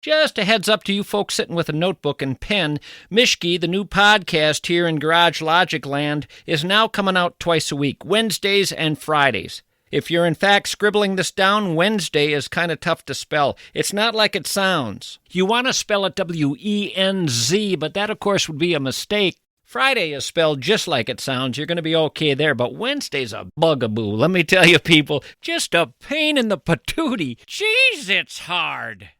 Just a heads up to you folks sitting with a notebook and pen, Mishki, the new podcast here in Garage Logic Land, is now coming out twice a week, Wednesdays and Fridays. If you're in fact scribbling this down, Wednesday is kind of tough to spell. It's not like it sounds. You want to spell it W-E-N-Z, but that, of course, would be a mistake. Friday is spelled just like it sounds. You're going to be okay there, but Wednesday's a bugaboo. Let me tell you, people, just a pain in the patootie. Jeez, it's hard.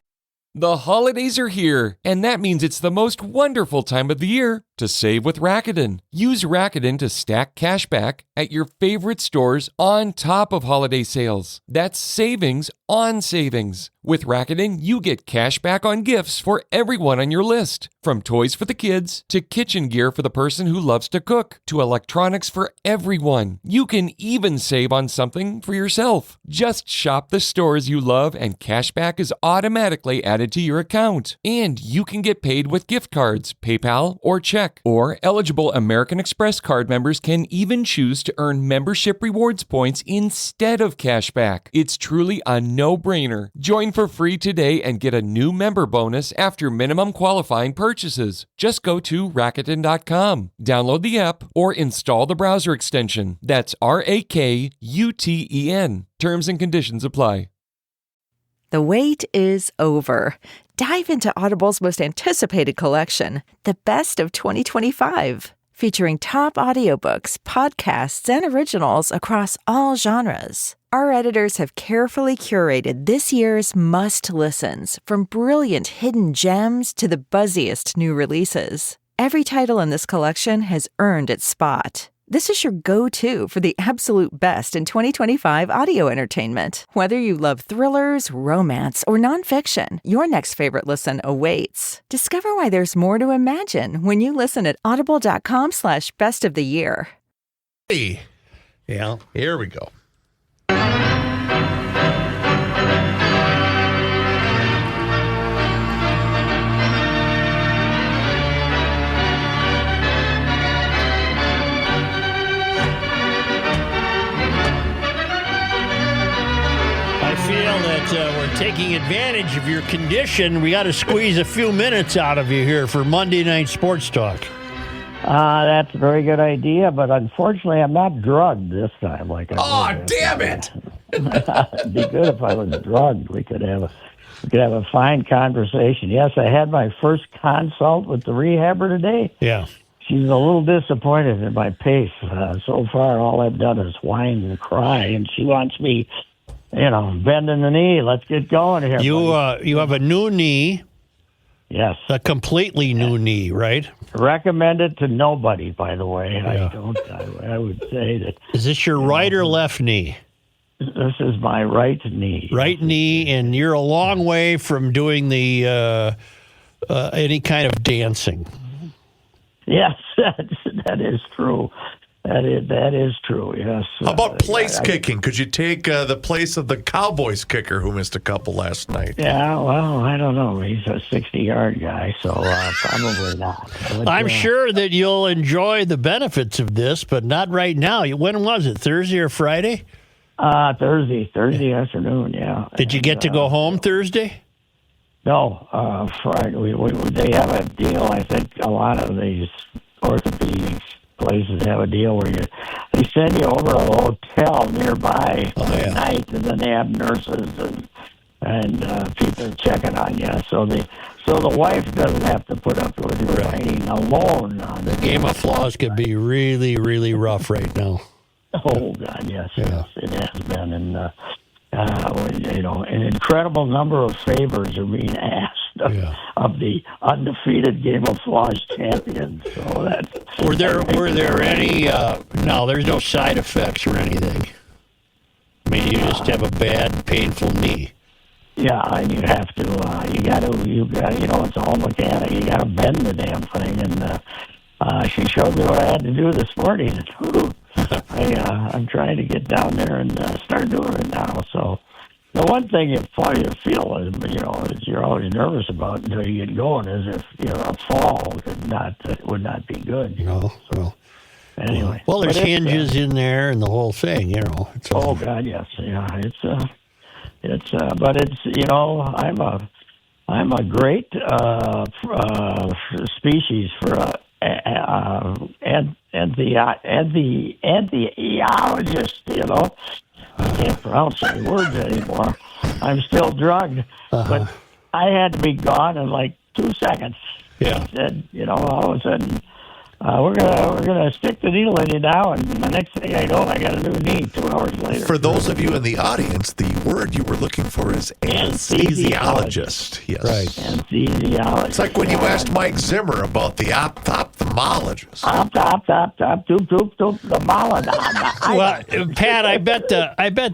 The holidays are here, and that means it's the most wonderful time of the year to save with Rakuten. Use Rakuten to stack cash back at your favorite stores on top of holiday sales. That's savings on savings. With Rakuten, you get cash back on gifts for everyone on your list. From toys for the kids, to kitchen gear for the person who loves to cook, to electronics for everyone. You can even save on something for yourself. Just shop the stores you love and cash back is automatically added to your account. And you can get paid with gift cards, PayPal, or check. Or eligible American Express card members can even choose to earn membership rewards points instead of cash back. It's truly a no-brainer. Join for free today and get a new member bonus after minimum qualifying purchases. Just go to Rakuten.com, download the app, or install the browser extension. That's Rakuten. Terms and conditions apply. The wait is over. Dive into Audible's most anticipated collection, The Best of 2025, featuring top audiobooks, podcasts, and originals across all genres. Our editors have carefully curated this year's must-listens, from brilliant hidden gems to the buzziest new releases. Every title in this collection has earned its spot. This is your go-to for the absolute best in 2025 audio entertainment. Whether you love thrillers, romance, or nonfiction, your next favorite listen awaits. Discover why there's more to imagine when you listen at audible.com/bestoftheyear. Hey, yeah, here we go. We're taking advantage of your condition. We got to squeeze a few minutes out of you here for Monday Night Sports Talk. That's a very good idea, but unfortunately, I'm not drugged this time. Like damn it! It'd be good if I was drugged. We could have a fine conversation. Yes, I had my first consult with the rehabber today. Yeah. She's a little disappointed in my pace. So far, all I've done is whine and cry, and she wants me, bending the knee. Let's get going here. You have a new knee. Yes. A completely new knee, right? Recommended to nobody, by the way. Yeah. I would say that. Is this your right or left knee? This is my right knee. Right knee, and you're a long way from doing the any kind of dancing. Yes, that is true. That is true, yes. How about place kicking? Could you take the place of the Cowboys kicker who missed a couple last night? Yeah, well, I don't know. He's a 60-yard guy, so probably not. But, I'm sure that you'll enjoy the benefits of this, but not right now. When was it, Thursday or Friday? Thursday afternoon, yeah. Did you get to go home Thursday? No, Friday. They have a deal. I think a lot of these orthopedics places have a deal where they send you over to a hotel nearby at night, and then they have nurses and people checking on you. So the wife doesn't have to put up with you riding alone. The game of flaws could be really, really rough right now. Oh God, yes, it has been, and an incredible number of favors are being asked of the undefeated Game of Flaws champions. So that's were there any? No, there's no side effects or anything. I mean, you just have a bad, painful knee. Yeah, and you have to. You got. It's all mechanic. You got to bend the damn thing, and she showed me what I had to do this morning. I'm trying to get down there and start doing it now. So the one thing you feel is, you're always nervous about until you get going is if a fall would not be good. So anyway, well, there's hinges in there and the whole thing. God, yes, yeah, but I'm I'm a great species for anthropologist. You know, I can't pronounce any words anymore. I'm still drugged, but I had to be gone in like 2 seconds. Yeah. He said, you know, all of a sudden, we're gonna stick the needle in you now, and the next thing I know, I got a new knee 2 hours later. For those of you in the audience, the word you were looking for is anesthesiologist. Yes. Right. Anesthesiologist. It's like when you asked Mike Zimmer about the ophthalmologist. Well, Pat, I bet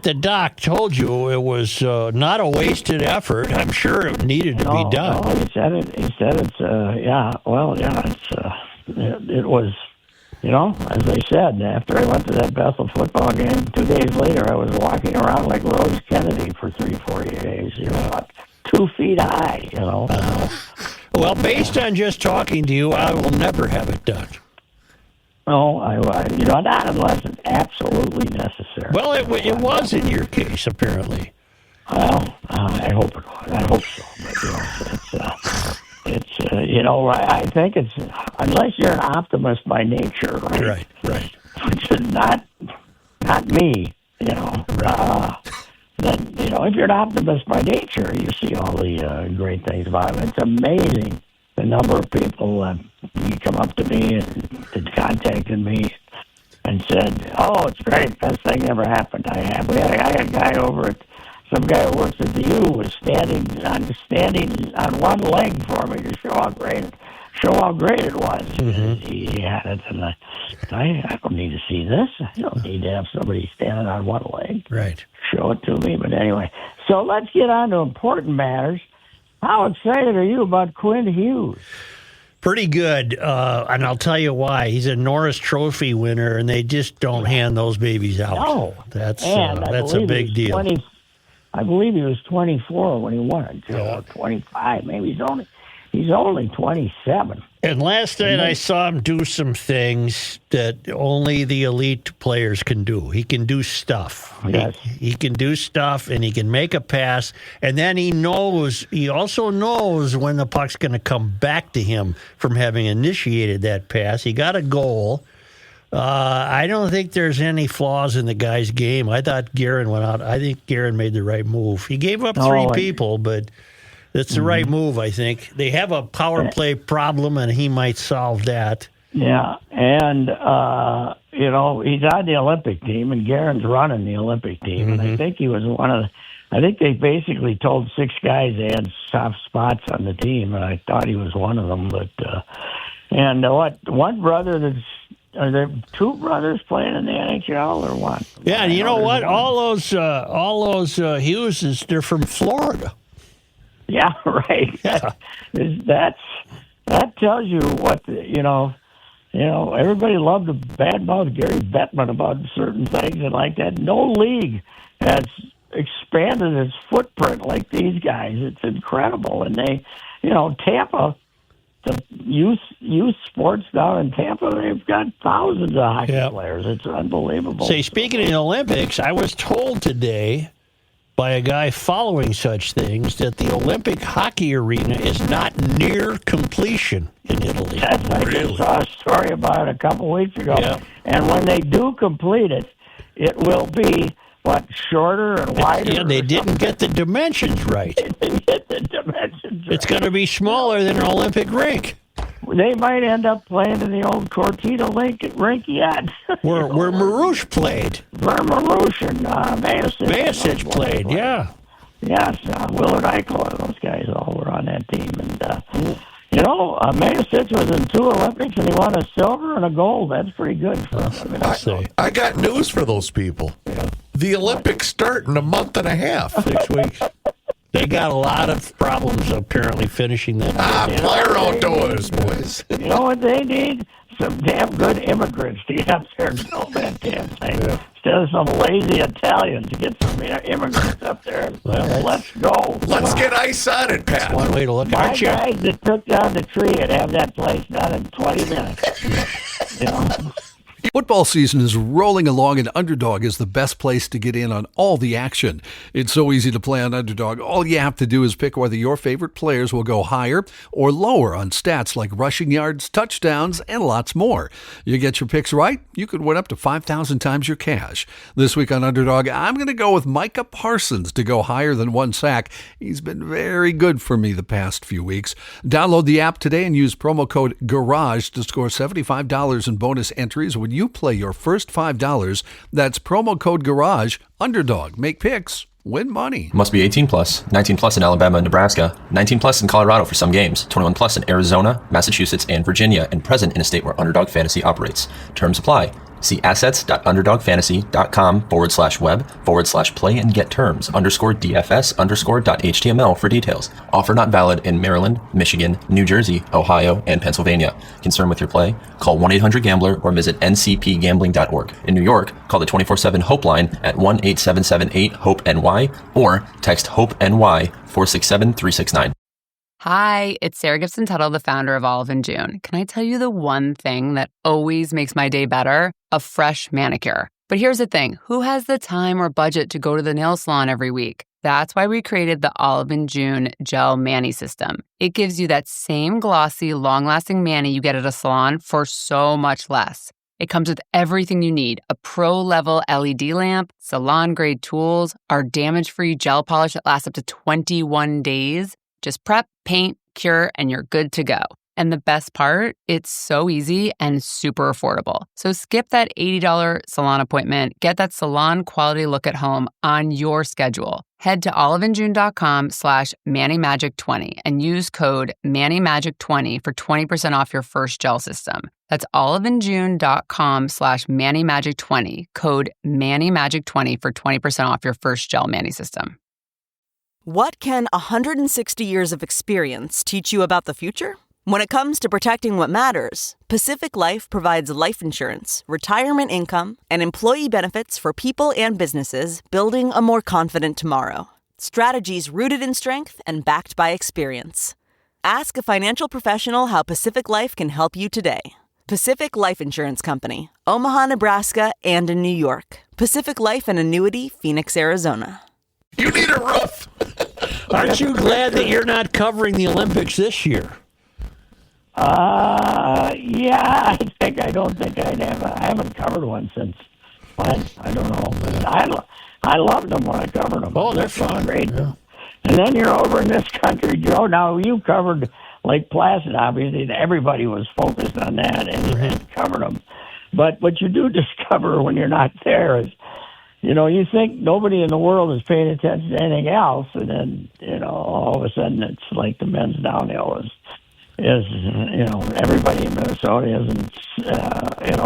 the doc told you it was not a wasted effort. I'm sure it needed to be done. No, he said it. He said it's it was, you know, as I said, after I went to that Bethel football game, 2 days later, I was walking around like Rose Kennedy for 3-4 days, you know, about 2 feet high, you know. Well, based on just talking to you, I will never have it done. No, I you know, not unless it's absolutely necessary. Well, it was in your case, apparently. Well, I hope it was. I hope so. But, you know, it's you know, I think it's, unless you're an optimist by nature, right? Right. Which is not me, you know. Then, you know, if you're an optimist by nature, you see all the great things about it. It's amazing the number of people that come up to me and contacted me and said, "Oh, it's great, best thing ever happened." I had a guy over at, some guy who works at the U was standing on one leg for me to show how great it was. Mm-hmm. He had it, and I don't need to see this. I don't need to have somebody standing on one leg. Right. Show it to me. But anyway, so let's get on to important matters. How excited are you about Quinn Hughes? Pretty good, and I'll tell you why. He's a Norris Trophy winner, and they just don't hand those babies out. No. That's a big deal. I believe he was 24 when he won it, or 25. Maybe he's only 27. And last night I saw him do some things that only the elite players can do. He can do stuff. Yes. He can do stuff, and he can make a pass. And then he also knows when the puck's going to come back to him from having initiated that pass. He got a goal. I don't think there's any flaws in the guy's game. I thought Guerin went out. I think Guerin made the right move. He gave up 3 people, but it's the right move, I think. They have a power play problem, and he might solve that. Yeah, and, you know, he's on the Olympic team, and Guerin's running the Olympic team. And I think he was I think they basically told 6 guys they had soft spots on the team, and I thought he was one of them. But, one brother are there 2 brothers playing in the NHL or what? Yeah, and you know what? All those Hugheses, they're from Florida. Yeah, right. Yeah. That tells you what you know. Everybody loved to badmouth Gary Bettman about certain things and like that. No league has expanded its footprint like these guys. It's incredible, and they, you know, Tampa. The youth sports down in Tampa, they've got thousands of hockey players. It's unbelievable. Say, speaking of the Olympics, I was told today by a guy following such things that the Olympic hockey arena is not near completion in Italy. I just saw a story about it a couple weeks ago. Yeah. And when they do complete it, it will be, shorter and wider? Yeah, they didn't get the dimensions right. They didn't get the dimensions right. It's going to be smaller than an Olympic rink. They might end up playing in the old Cortina rink yet. Where Reusse played. Where Reusse and Mayasic played, yeah. Yes, Willard Eichel and those guys all were on that team. And, you know, Mayasic was in 2 Olympics, and he won a silver and a gold. That's pretty good for him. I got news for those people. Yeah. The Olympics start in a month and a half. 6 weeks. They got a lot of problems, apparently, finishing that. Player outdoors, boys. You know what they need? Some damn good immigrants to get up there and build that damn thing. Yeah. Instead of some lazy Italians, to get some immigrants up there. Let's go. Let's get ice on it, Pat. That's one way to look at it. My guys that took down the tree and have that place done in 20 minutes. You know? Football season is rolling along, and Underdog is the best place to get in on all the action. It's so easy to play on Underdog. All you have to do is pick whether your favorite players will go higher or lower on stats like rushing yards, touchdowns, and lots more. You get your picks right, you could win up to 5,000 times your cash. This week on Underdog, I'm going to go with Micah Parsons to go higher than 1 sack. He's been very good for me the past few weeks. Download the app today and use promo code GARAGE to score $75 in bonus entries when you play your first $5. That's promo code GARAGE. Underdog. Make picks. Win money. Must be 18 plus, 19 plus in Alabama and Nebraska, 19 plus in Colorado for some games, 21 plus in Arizona, Massachusetts, and Virginia, and present in a state where Underdog Fantasy operates. Terms apply. See assets.underdogfantasy.com/web/play and get terms _DFS_.html for details. Offer not valid in Maryland, Michigan, New Jersey, Ohio, and Pennsylvania. Concerned with your play? Call 1-800-GAMBLER or visit ncpgambling.org. In New York, call the 24/7 Hope line at 1-8778-HOPE-NY or text HOPE-NY 467-369. Hi, it's Sarah Gibson Tuttle, the founder of Olive & June. Can I tell you the one thing that always makes my day better? A fresh manicure. But here's the thing, who has the time or budget to go to the nail salon every week? That's why we created the Olive & June Gel Mani System. It gives you that same glossy, long-lasting mani you get at a salon for so much less. It comes with everything you need, a pro-level LED lamp, salon-grade tools, our damage-free gel polish that lasts up to 21 days. Just prep, paint, cure, and you're good to go. And the best part, it's so easy and super affordable. So skip that $80 salon appointment. Get that salon quality look at home on your schedule. Head to oliveandjune.com/ManiMagic20 and use code ManiMagic20 for 20% off your first gel system. That's oliveandjune.com/ManiMagic20, code ManiMagic20 for 20% off your first gel mani system. What can 160 years of experience teach you about the future? When it comes to protecting what matters, Pacific Life provides life insurance, retirement income, and employee benefits for people and businesses building a more confident tomorrow. Strategies rooted in strength and backed by experience. Ask a financial professional how Pacific Life can help you today. Pacific Life Insurance Company, Omaha, Nebraska, and in New York. Pacific Life and Annuity, Phoenix, Arizona. You need a roof. Aren't you glad that you're not covering the Olympics this year? Yeah, I don't think I haven't covered one since when? I don't know. I loved them when I covered them. Oh, they're fun. Great. Yeah. And then you're over in this country, Joe. Now, you covered Lake Placid, obviously. Everybody was focused on that and covered them. But what you do discover when you're not there is, you think nobody in the world is paying attention to anything else, and then, all of a sudden it's like the men's downhill is everybody in Minnesota isn't,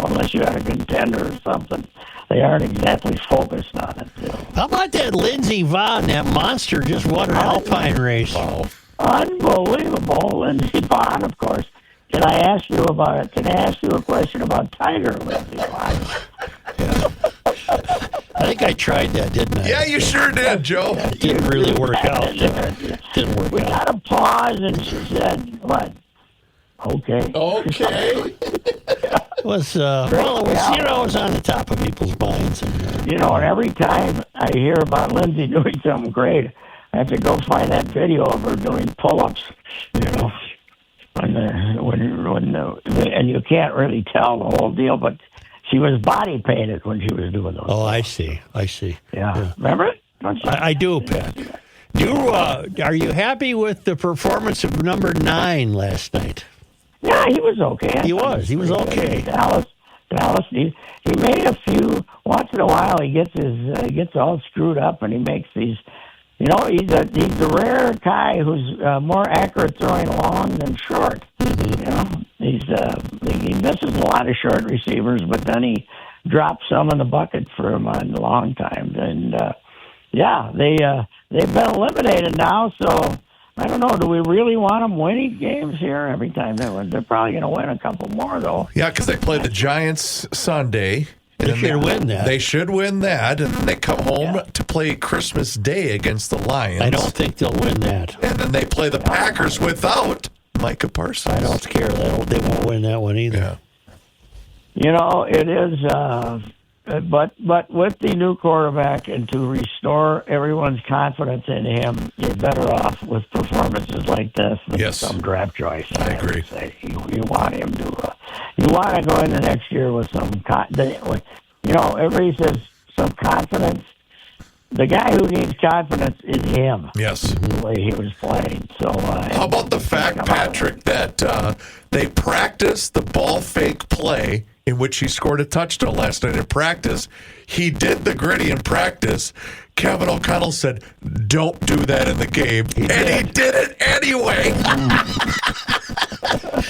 unless you have a contender or something, they aren't exactly focused on it. How about that Lindsey Vonn? That monster just won an Alpine race. Oh, unbelievable. Lindsey Vonn, of course. Can I ask you a question about Tiger, Lindsey Vonn? I think I tried that, didn't I? Yeah, you sure did, Joe. It didn't really work out. Didn't work We out. got a pause, and she said, what? Okay. Okay. It was, it was on the top of people's minds. And, and every time I hear about Lindsay doing something great, I have to go find that video of her doing pull-ups, and you can't really tell the whole deal, but she was body painted when she was doing those. Oh, I see. Yeah. Remember it? I do, Pat. Are you happy with the performance of number 9 last night? Yeah, he was okay. He was okay. Dallas. He made a few. Once in a while, he gets all screwed up, and he makes these. He's the rare guy who's more accurate throwing long than short. He misses a lot of short receivers, but then he drops some in the bucket for him on long times. And they've been eliminated now, so I don't know. Do we really want them winning games here every time they win? They're probably going to win a couple more, though. Yeah, because they play the Giants Sunday. They should win that. They should win that, and they come home to play Christmas Day against the Lions. I don't think they'll win that. And then they play the Packers without Micah Parsons. I don't care. They won't win that one either. Yeah. It is. But with the new quarterback and to restore everyone's confidence in him, you're better off with performances like this than some draft choice. I agree. You want him to. You want to go into next year with some. Everybody says some confidence. The guy who needs confidence is him. Yes. The way he was playing. So. How about the fact, Patrick, that they practiced the ball fake play in which he scored a touchdown last night in practice? He did the gritty in practice. Kevin O'Connell said, "Don't do that in the game," he did it anyway.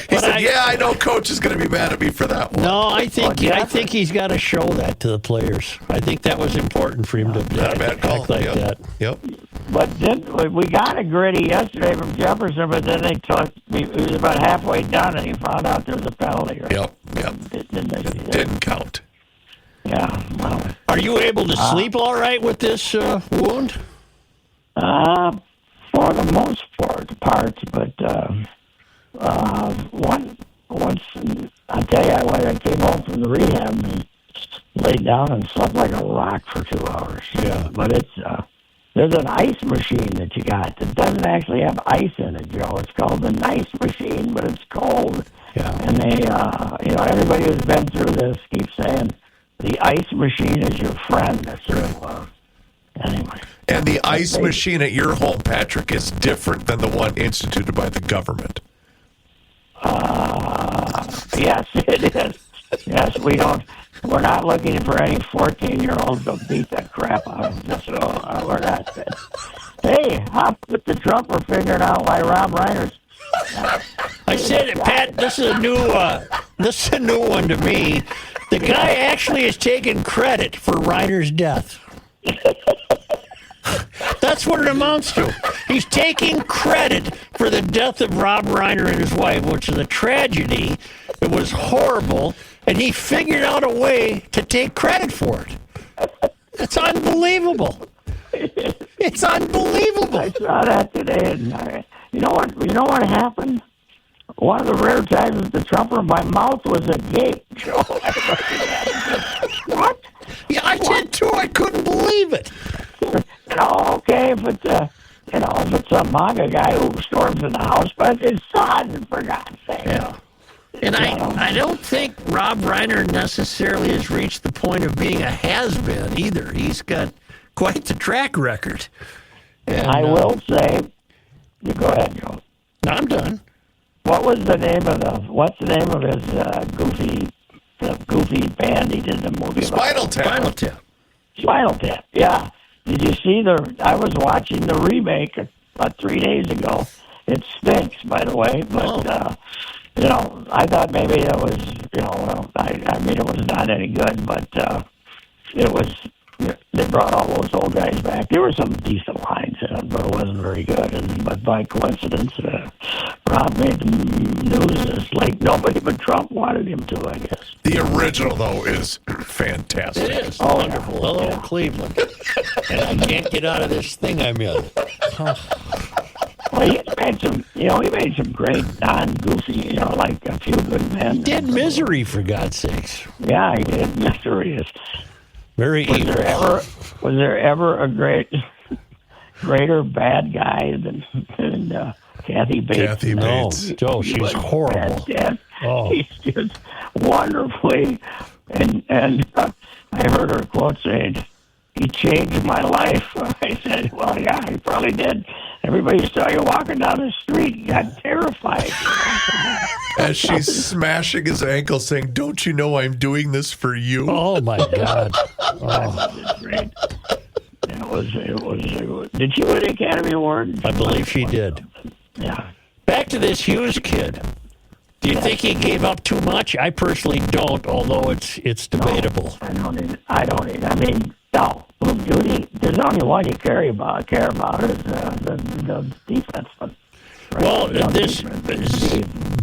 He said, I know Coach is going to be mad at me for that one. No, I think he's got to show that to the players. I think that was important for him to act like that. Yep. But then we got a gritty yesterday from Jefferson, but then he was about halfway done, and he found out there was a penalty. Right? Yep. It didn't count. Yeah. Well, are you able to sleep all right with this wound? For the most part, but once I'll tell you, when I came home from the rehab, and laid down and slept like a rock for 2 hours. Yeah. But it's there's an ice machine that you got that doesn't actually have ice in it, Joe. It's called the Nice Machine, but it's cold. Yeah. And they, everybody who's been through this keeps saying the ice machine is your friend. So, anyway. And the ice machine at your home, Patrick, is different than the one instituted by the government. Yes, it is. Yes, we're not looking for any 14-year-olds to beat the crap out of us. So we're not. Hey, hop with the Trump. We're figuring out why Rob Reiner's. I said it, Pat. This is a new one to me. The guy actually is taking credit for Reiner's death. That's what it amounts to. He's taking credit for the death of Rob Reiner and his wife, which is a tragedy. It was horrible, and he figured out a way to take credit for it. It's unbelievable. It's unbelievable. I saw that today, and you know what happened? One of the rare times that the Trumper, my mouth was agape. What? Yeah, I did too. I couldn't believe it. Okay, if it's a MAGA guy who storms in the house, but it's his son, for God's sake. Yeah. And I don't think Rob Reiner necessarily has reached the point of being a has-been either. He's got quite the track record. And, I will say, you go ahead, Joe. No, I'm done. What's the name of his goofy band he did the movie Spinal about? Tap. Spinal Tap, yeah. Did you see I was watching the remake about 3 days ago. It stinks, by the way, but, I thought maybe it was, it was not any good, but they brought all those old guys back. There were some decent lines in it, but it wasn't very good. But by coincidence, Rob made the news like nobody but Trump wanted him to, I guess. The original, though, is fantastic. It is wonderful. Hello, Cleveland. And I can't get out of this thing I'm in. Well, he made some great non-goofy, like A Few Good Men. He did Misery, for God's sakes. Yeah, he did Misery. Very evil. Was there ever a greater bad guy than Kathy Bates? Kathy Bates. No, Joe, she's horrible. He's just wonderfully, and I heard her quote saying, "He changed my life." I said, "Well, yeah, he probably did." Everybody saw you walking down the street, got terrified. As she's smashing his ankle, saying, "Don't you know I'm doing this for you?" Oh my God! Oh, great. It was. Did she win the Academy Award? I believe she did. Yeah. Back to this Hughes kid. Do you think he gave up too much? I personally don't, although it's debatable. No, I don't. I mean, no. There's only one you care about is the defense. But, right? Well, this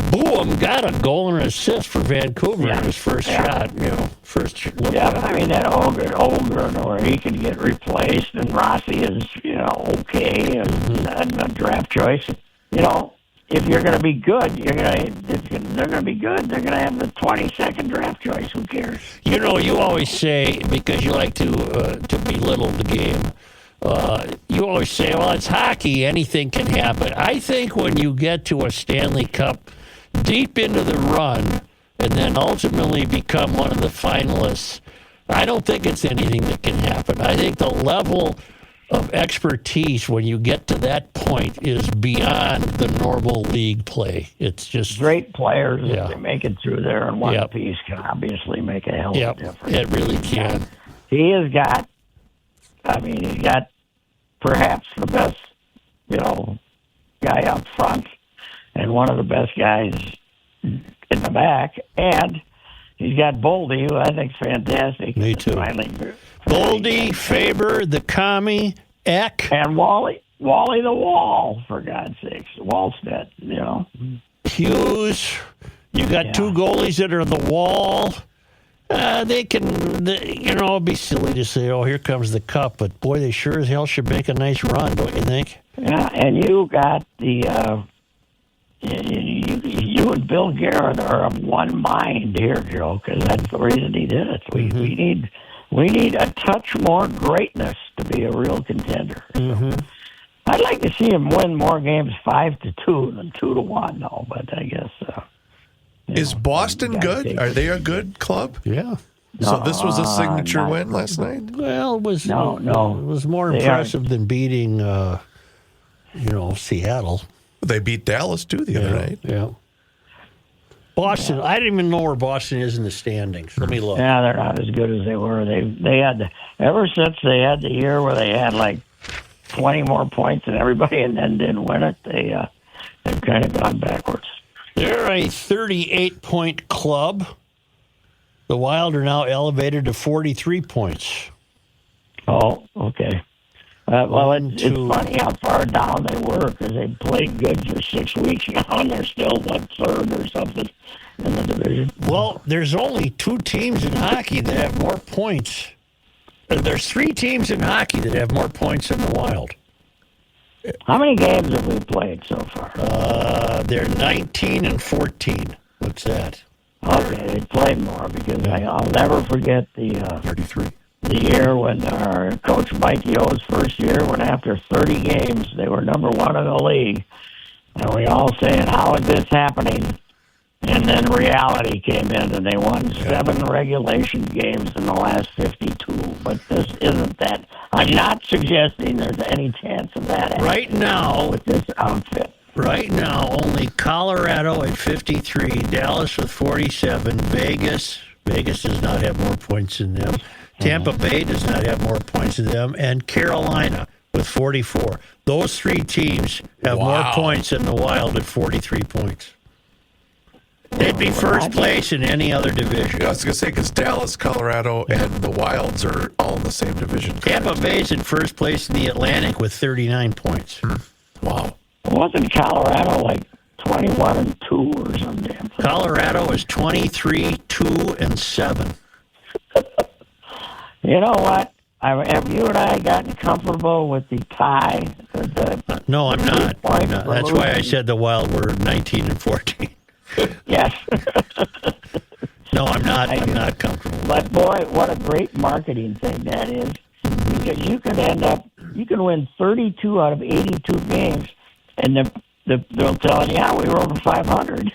Boom got a goal and an assist for Vancouver in his first shot. First look. Yeah, but I mean that Holmgren where he can get replaced, and Rossi is okay and a draft choice. if you're going to be good, they're going to be good. They're going to have the 22nd draft choice. Who cares? You know, you always say, because you like to belittle the game, you always say, well, it's hockey. Anything can happen. I think when you get to a Stanley Cup deep into the run and then ultimately become one of the finalists, I don't think it's anything that can happen. I think the level of expertise when you get to that point is beyond the normal league play. It's just great players. If they make it through there in one piece can obviously make a hell of a difference. It really can. He has got, he's got perhaps the best, guy up front and one of the best guys in the back, and he's got Boldy, who I think's fantastic. Me too. Boldy, Faber, the commie, Eck. And Wally the Wall, for God's sakes. Wallstead, Hughes. You got two goalies that are the Wall. They can, it'd be silly to say, oh, here comes the cup, but boy, they sure as hell should make a nice run, don't you think? Yeah, and you got the, you and Bill Garrett are of one mind here, Joe, because that's the reason he did it. We need a touch more greatness to be a real contender. So I'd like to see him win more games 5-2 than 2-1, though. But I guess is Boston good? Are they a good club? Yeah. So this was a signature win last night. Well, it was no. It was more impressive than beating, Seattle. They beat Dallas too the other night. Yeah. Boston, I didn't even know where Boston is in the standings. Let me look. Yeah, they're not as good as they were. They had ever since they had the year where they had like 20 more points than everybody and then didn't win it. They've kind of gone backwards. They're a 38-point club. The Wild are now elevated to 43 points. Oh, okay. It's funny how far down they were because they played good for 6 weeks now, and they're still, third or something in the division. Well, there's only 2 teams in hockey that have more points. There's 3 teams in hockey that have more points than the Wild. How many games have we played so far? They're 19 and 14. What's that? Okay, they played more because I'll never forget the 33. The year when our coach Mike Yo's first year, when after 30 games they were number 1 in the league, and we all saying, how is this happening? And then reality came in, and they won 7 regulation games in the last 52. But this isn't that. I'm not suggesting there's any chance of that happening right now with this outfit. Right now, only Colorado at 53, Dallas with 47, Vegas does not have more points than them. Tampa Bay does not have more points than them, and Carolina with 44. Those 3 teams have more points than the Wild at 43 points. They'd be first place in any other division. Yeah, I was going to say, because Dallas, Colorado, and the Wilds are all in the same division. Tampa Bay's in first place in the Atlantic with 39 points. Wow. Wasn't Colorado like 21-2 or something? Colorado is 23-2-7. You know what? Have you and I gotten comfortable with the tie? No, I'm not. That's why I said the Wild were 19 and 14. Yes. No, I'm not. I'm not comfortable. But boy, what a great marketing thing that is! Because you can win 32 out of 82 games, and they'll tell you, yeah, we were over 500.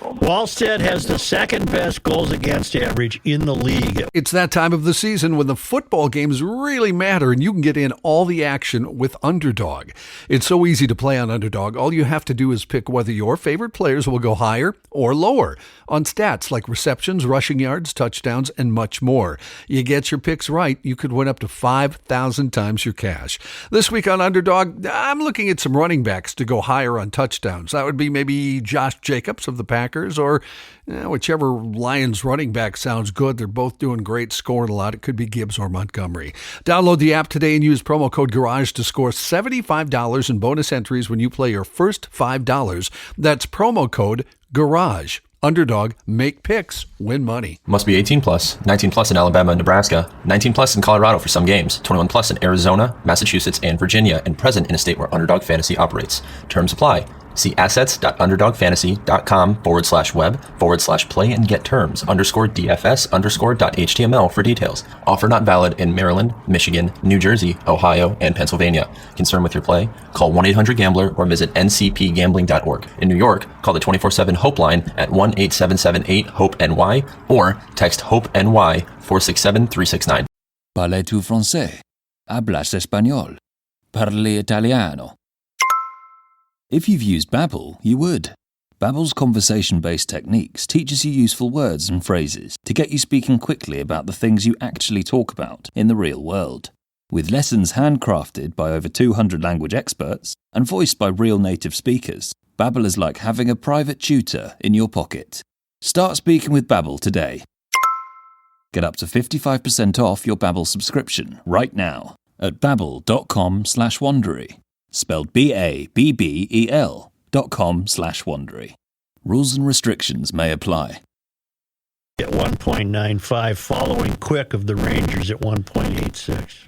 Wallstead has the second best goals against average in the league. It's that time of the season when the football games really matter, and you can get in all the action with Underdog. It's so easy to play on Underdog. All you have to do is pick whether your favorite players will go higher or lower on stats like receptions, rushing yards, touchdowns, and much more. You get your picks right, you could win up to 5,000 times your cash. This week on Underdog, I'm looking at some running backs to go higher on touchdowns. That would be maybe Josh Jacobs of the Packers, or whichever Lions running back sounds good. They're both doing great, scoring a lot. It could be Gibbs or Montgomery. Download the app today and use promo code GARAGE to score $75 in bonus entries when you play your first $5. That's promo code GARAGE. Underdog, make picks, win money. Must be 18 plus, 19 plus in Alabama and Nebraska, 19 plus in Colorado for some games, 21 plus in Arizona, Massachusetts, and Virginia, and present in a state where Underdog Fantasy operates. Terms apply. See assets.underdogfantasy.com/web/play and get terms _DFS_.html for details. Offer not valid in Maryland, Michigan, New Jersey, Ohio, and Pennsylvania. Concerned with your play? Call 1-800-GAMBLER or visit ncpgambling.org. In New York, call the 24/7 Hope line at 1-877-8-HOPE-NY or text HOPE-NY 467-369. Parles-tu français? Hablas español? Parli italiano? If you've used Babbel, you would. Babbel's conversation-based techniques teaches you useful words and phrases to get you speaking quickly about the things you actually talk about in the real world. With lessons handcrafted by over 200 language experts and voiced by real native speakers, Babbel is like having a private tutor in your pocket. Start speaking with Babbel today. Get up to 55% off your Babbel subscription right now at babbel.com/Wondery. Spelled BABBEL.com/Wondery. Rules and restrictions may apply. At 1.95, following quick of the Rangers at 1.86.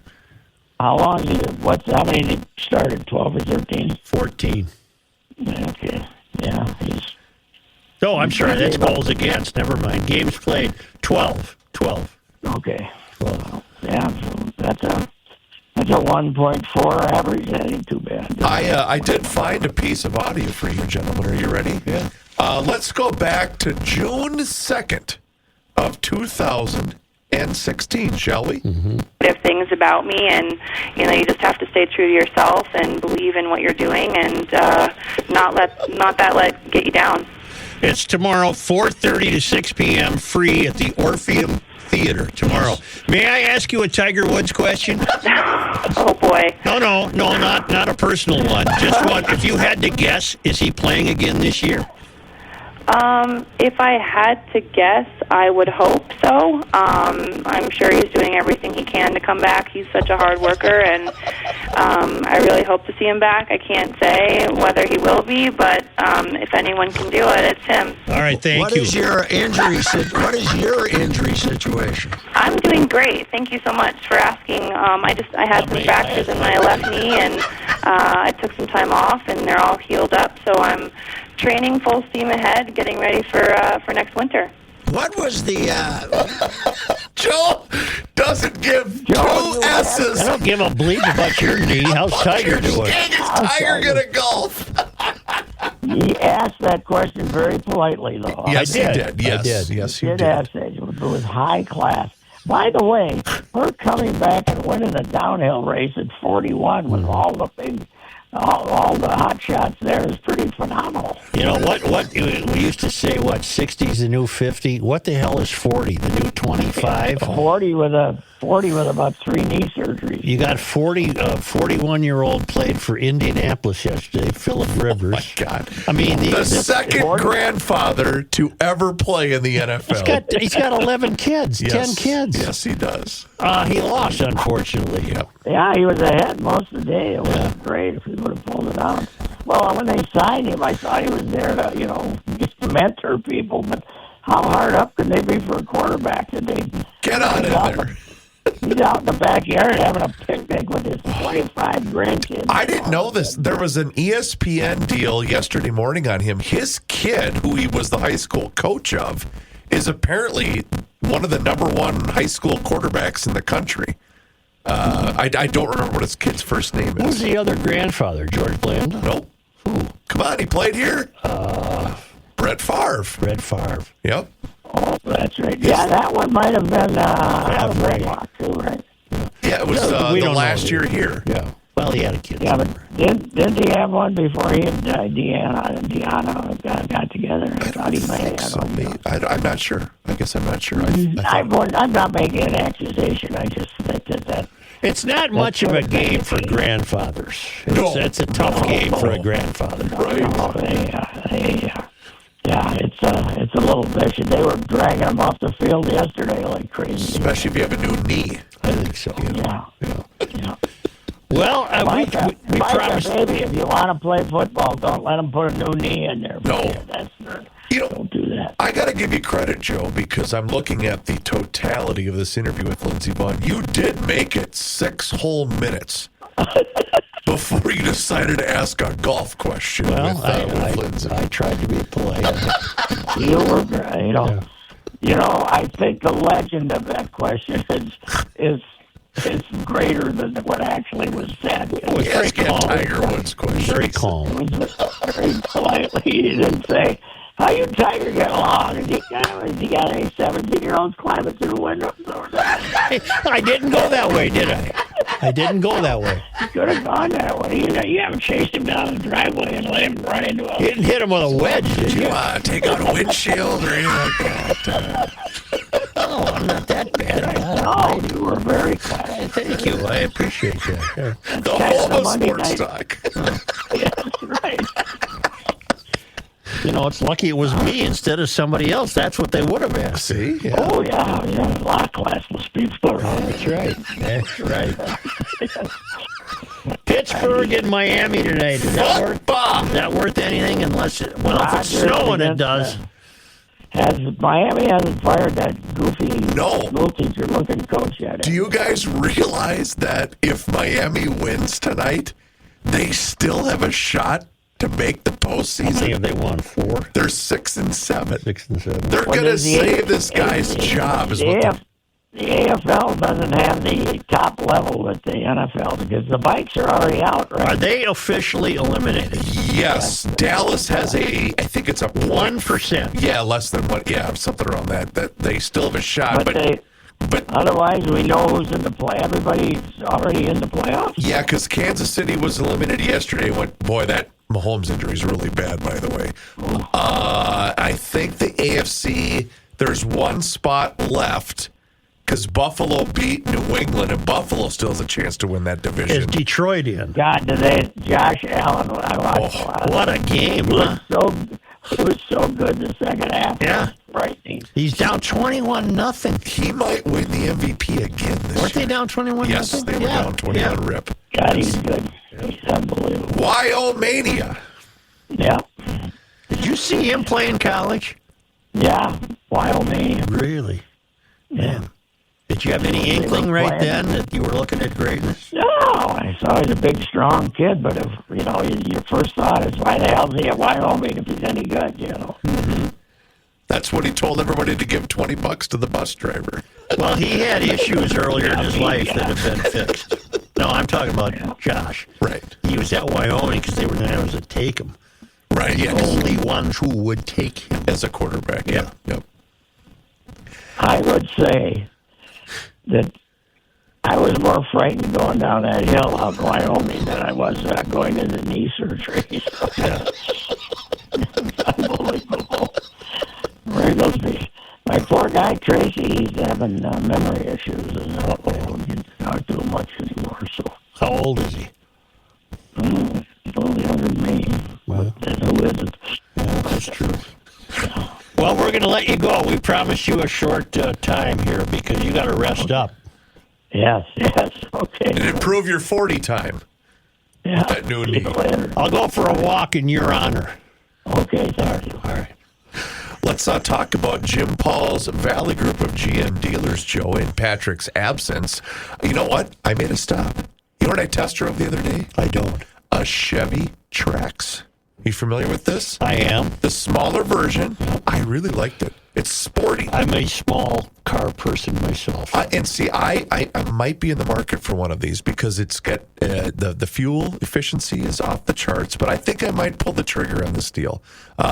How long did it, how many did it started, 12 or 13? 14. Okay, yeah. Oh, I'm sorry, that's goals against. Never mind. Games played, 12. Okay. 12. Yeah, so that's a 1.4 average. That ain't too bad. I did find a piece of audio for you, gentlemen. Are you ready? Yeah. Let's go back to June 2nd of 2016, shall we? Mm-hmm. Things about me, and you just have to stay true to yourself and believe in what you're doing, and not let that get you down. It's tomorrow, 4:30 to 6 p.m., free at the Orpheum Theater tomorrow. May I ask you a Tiger Woods question? Oh, boy. No, not a personal one. Just one. If you had to guess, is he playing again this year? If I had to guess, I would hope so. I'm sure he's doing everything he can to come back. He's such a hard worker, and I really hope to see him back. I can't say whether he will be, but if anyone can do it, it's him. All right, thank you. What is your injury situation? I'm doing great. Thank you so much for asking. I had some fractures in my left knee, and I took some time off, and they're all healed up, so I'm training full steam ahead, getting ready for next winter. What was the... Joe doesn't give two S's. I don't give a bleep about your knee. How's Tiger doing? Is Tiger going to golf? He asked that question very politely, though. Yes, he did. Yes, I did. Yes, he did. Ask that. It was high class. By the way, her coming back and winning a downhill race at 41 with all the hot shots there is pretty phenomenal. You know, what we used to say, 60's the new 50? What the hell is 40? The new 25? 40 with about 3 knee surgeries. You got 41-year-old played for Indianapolis yesterday, Phillip Rivers. Oh, my God. I mean, the second grandfather to ever play in the NFL. He's got 11 kids, 10 kids. Yes, he does. He lost, unfortunately. Yep. Yeah, he was ahead most of the day. It was great if he would have pulled it out. Well, when they signed him, I thought he was there to, just to mentor people, but how hard up could they be for a quarterback today? Get on in there. He's out in the backyard having a picnic with his 25 grandkids. I didn't know this. There was an ESPN deal yesterday morning on him. His kid, who he was the high school coach of, is apparently one of the number 1 high school quarterbacks in the country. I don't remember what his kid's first name is. Who's the other grandfather? George Blanda? Nope. Who? Come on, he played here. Brett Favre. Brett Favre. Yep. Oh, that's right. Yeah, that one might have been Redlock too, right? Yeah, it was the last year here. Yeah. Well, he had a kid. Yeah, but didn't he have one before he and Deanna got together? I thought he might have had one. I'm not sure. I guess I'm not sure. I'm not making an accusation. I just think that it's not much of a game for grandfathers. It's a tough game for a grandfather. Yeah, it's a little vicious. They were dragging him off the field yesterday like crazy. Especially if you have a new knee. I think so. Yeah. Well, we promised. Baby, if you want to play football, don't let them put a new knee in there. No. Don't do that. I got to give you credit, Joe, because I'm looking at the totality of this interview with Lindsey Vaughn. You did make it 6 whole minutes. before you decided to ask a golf question. Well, with Lindsay. I tried to be polite. You were, I think the legend of that question is greater than what actually was said. It was very calm. Tiger Woods question. Very calm. It was very politely. He didn't say, "How you Tiger get along?" Has he got any 17-year-olds climbing through the window? I didn't go that way, did I? I didn't go that way. You could have gone that way. You haven't chased him down the driveway and let him run into a... You didn't hit him with a wedge, did you? Take out a windshield or anything like that? Oh, I'm not that bad. No, you were very quiet. Thank you. I appreciate that. The whole of sports talk. Yeah, that's right. It's lucky it was me instead of somebody else. That's what they would have asked. See? Yeah. Oh, yeah. A lot of classless people. That's right. That's right. Pittsburgh and Miami tonight. Is that worth anything? Unless if it's snowing, it does. Miami hasn't fired that goofy No. school teacher looking coach yet. Do you guys realize that if Miami wins tonight, they still have a shot to make the postseason? How many have they won? 4? They're 6 and 7. 6 and 7. They're going to save this guy's job. The AFL doesn't have the top level that the NFL, because the Vikes are already out, right? Are they officially eliminated? Yes. Dallas has I think it's a 1%. Yeah, less than 1. Yeah, something around that they still have a shot. But otherwise, we know who's in the play. Everybody's already in the playoffs. Yeah, because Kansas City was eliminated yesterday. Boy, that Mahomes injury is really bad, by the way. I think the AFC, there's one spot left because Buffalo beat New England, and Buffalo still has a chance to win that division. Is Detroit in? God, Josh Allen, I watched a lot. What a game, huh? It was so good the second half. Yeah. Frightening. He's down 21-0. He might win the MVP again this Weren't year. they down 21-0? Yes, they were down 21 rip. God, he's good. He's unbelievable. Wyomania. Yeah. Did you see him play in college? Yeah. Wyomania. Really? Yeah. Did you have any inkling right then that you were looking at greatness? No, I saw he's a big, strong kid, but if your first thought is, why the hell is he at Wyoming if he's any good? Mm-hmm. That's what he told everybody to give $20 to the bus driver. Well, he had issues earlier in his life that have been fixed. No, I'm talking about Josh. Right. He was at Wyoming because they were the ones that take him. Right. The only ones who would take him as a quarterback. Yeah. Yep. I would say that I was more frightened going down that hill out in Wyoming than I was going to the knee surgery. Yeah. It's unbelievable. My poor guy, Tracy, he's having memory issues, and he can't do much anymore. So, how old is he? He's only younger than me. Well, who isn't? Yeah, that's true. Well, we're going to let you go. We promised you a short time here because you got to rest up. Yes, okay. And improve your 40 time. Yeah. That new knee. I'll go for a walk in your honor. Okay, thank you. All right. Let's talk about Jim Paul's Valley Group of GM dealers, Joe, in Patrick's absence. You know what? I made a stop. You know what I test drove the other day? I don't. A Chevy Trax. You familiar with this? I am. The smaller version. I really liked it. It's sporty. I'm a small car person myself. And see, I might be in the market for one of these because it's got the fuel efficiency is off the charts, but I think I might pull the trigger on this deal.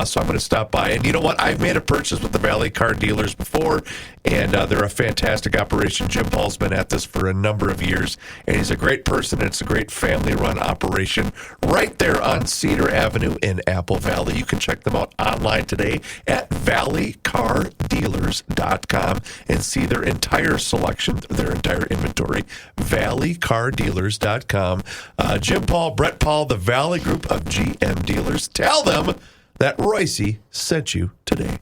So I'm going to stop by. And you know what? I've made a purchase with the Valley Car Dealers before, and they're a fantastic operation. Jim Paul's been at this for a number of years, and he's a great person, and it's a great family-run operation right there on Cedar Avenue in Apple Valley. You can check them out online today at valleycardealers.com and see their entire selection, their entire inventory, valleycardealers.com. Jim Paul, Brett Paul, the Valley Group of GM Dealers. Tell them that Reusse sent you today.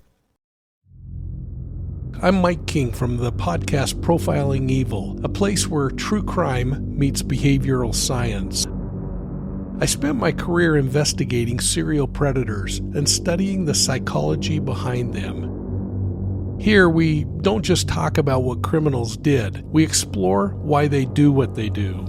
I'm Mike King from the podcast Profiling Evil, a place where true crime meets behavioral science. I spent my career investigating serial predators and studying the psychology behind them. Here, we don't just talk about what criminals did, we explore why they do what they do.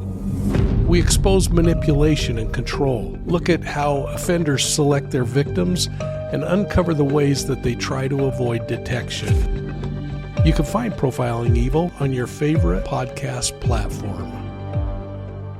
We expose manipulation and control, look at how offenders select their victims, and uncover the ways that they try to avoid detection. You can find Profiling Evil on your favorite podcast platform.